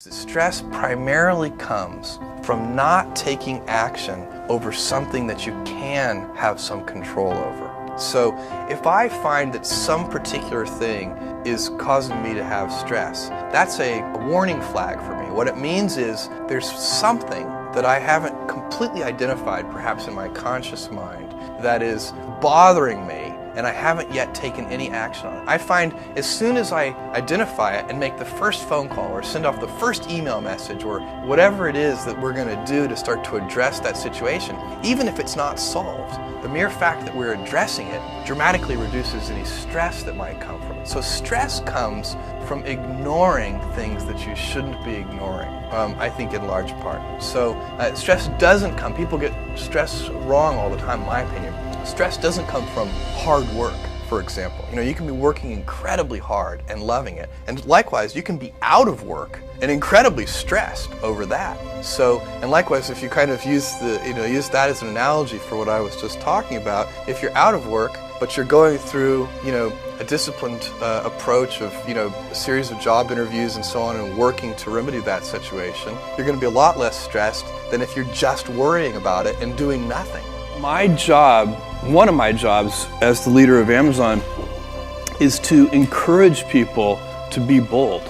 Stress primarily comes from not taking action over something that you can have some control over. So if I find that some particular thing is causing me to have stress, that's a warning flag for me. What it means is there's something that I haven't completely identified, perhaps in my conscious mind, that is bothering me, and I haven't yet taken any action on it. I find as soon as I identify it and make the first phone call or send off the first email message or whatever it is that we're going to do to start to address that situation, even if it's not solved, the mere fact that we're addressing it dramatically reduces any stress that might come from it. So stress comes from ignoring things that you shouldn't be ignoring, I think in large part. So stress doesn't come, people get stress wrong all the time in my opinion. Stress doesn't come from hard work, for example. You can be working incredibly hard and loving it. And likewise, you can be out of work and incredibly stressed over that. So, and likewise, if you kind of use that as an analogy for what I was just talking about, if you're out of work, but you're going through, a disciplined approach of, a series of job interviews and so on and working to remedy that situation, you're going to be a lot less stressed than if you're just worrying about it and doing nothing. My job, one of my jobs as the leader of Amazon, is to encourage people to be bold.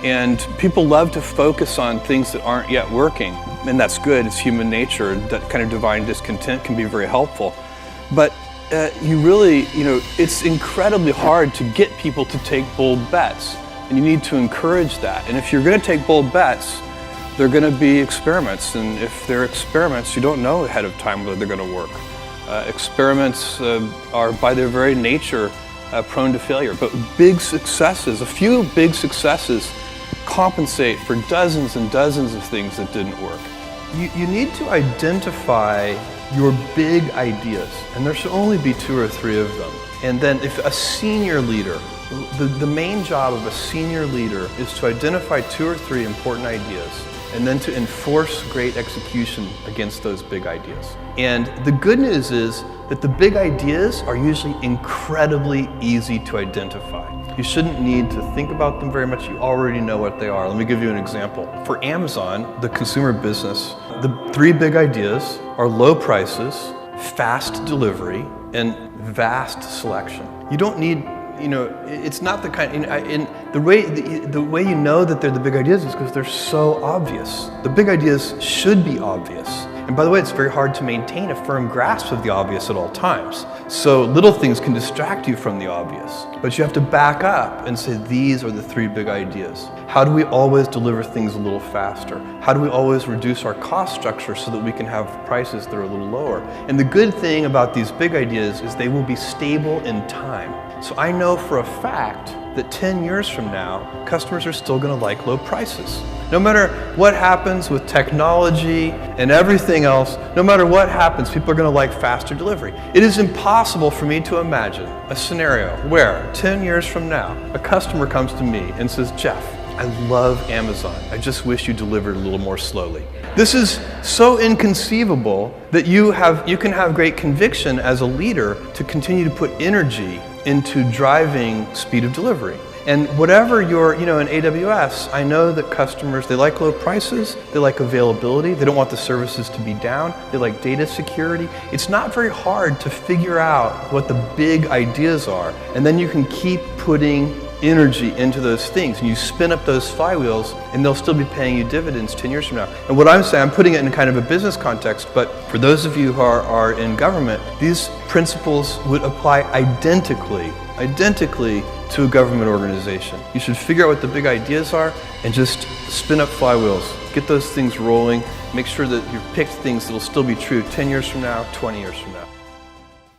And people love to focus on things that aren't yet working. And that's good, it's human nature. That kind of divine discontent can be very helpful. But it's incredibly hard to get people to take bold bets. And you need to encourage that. And if you're going to take bold bets, they're going to be experiments, and if they're experiments, you don't know ahead of time whether they're going to work. Experiments are by their very nature prone to failure, but big successes, a few big successes compensate for dozens and dozens of things that didn't work. You need to identify your big ideas, and there should only be 2 or 3 of them. And then if a senior leader, the main job of a senior leader is to identify 2 or 3 important ideas and then to enforce great execution against those big ideas. And the good news is that the big ideas are usually incredibly easy to identify. You shouldn't need to think about them very much, you already know what they are. Let me give you an example. For Amazon, the consumer business, the 3 big ideas are low prices, fast delivery, and vast selection. You don't need it's not the kind, the way you know that they're the big ideas is because they're so obvious. The big ideas should be obvious. And by the way, it's very hard to maintain a firm grasp of the obvious at all times. So little things can distract you from the obvious. But you have to back up and say, these are the 3 big ideas. How do we always deliver things a little faster? How do we always reduce our cost structure so that we can have prices that are a little lower? And the good thing about these big ideas is they will be stable in time. So I know for a fact that 10 years from now, customers are still going to like low prices. No matter what happens with technology and everything else, no matter what happens, people are going to like faster delivery. It is impossible for me to imagine a scenario where 10 years from now, a customer comes to me and says, Jeff, I love Amazon. I just wish you delivered a little more slowly. This is so inconceivable that you can have great conviction as a leader to continue to put energy into driving speed of delivery. And whatever you're, in AWS, I know that customers, they like low prices, they like availability, they don't want the services to be down, they like data security. It's not very hard to figure out what the big ideas are, and then you can keep putting energy into those things, and you spin up those flywheels, and they'll still be paying you dividends 10 years from now. And what I'm saying, I'm putting it in kind of a business context, but for those of you who are in government, these principles would apply identically to a government organization. You should figure out what the big ideas are and just spin up flywheels. Get those things rolling. Make sure that you've picked things that will still be true 10 years from now, 20 years from now.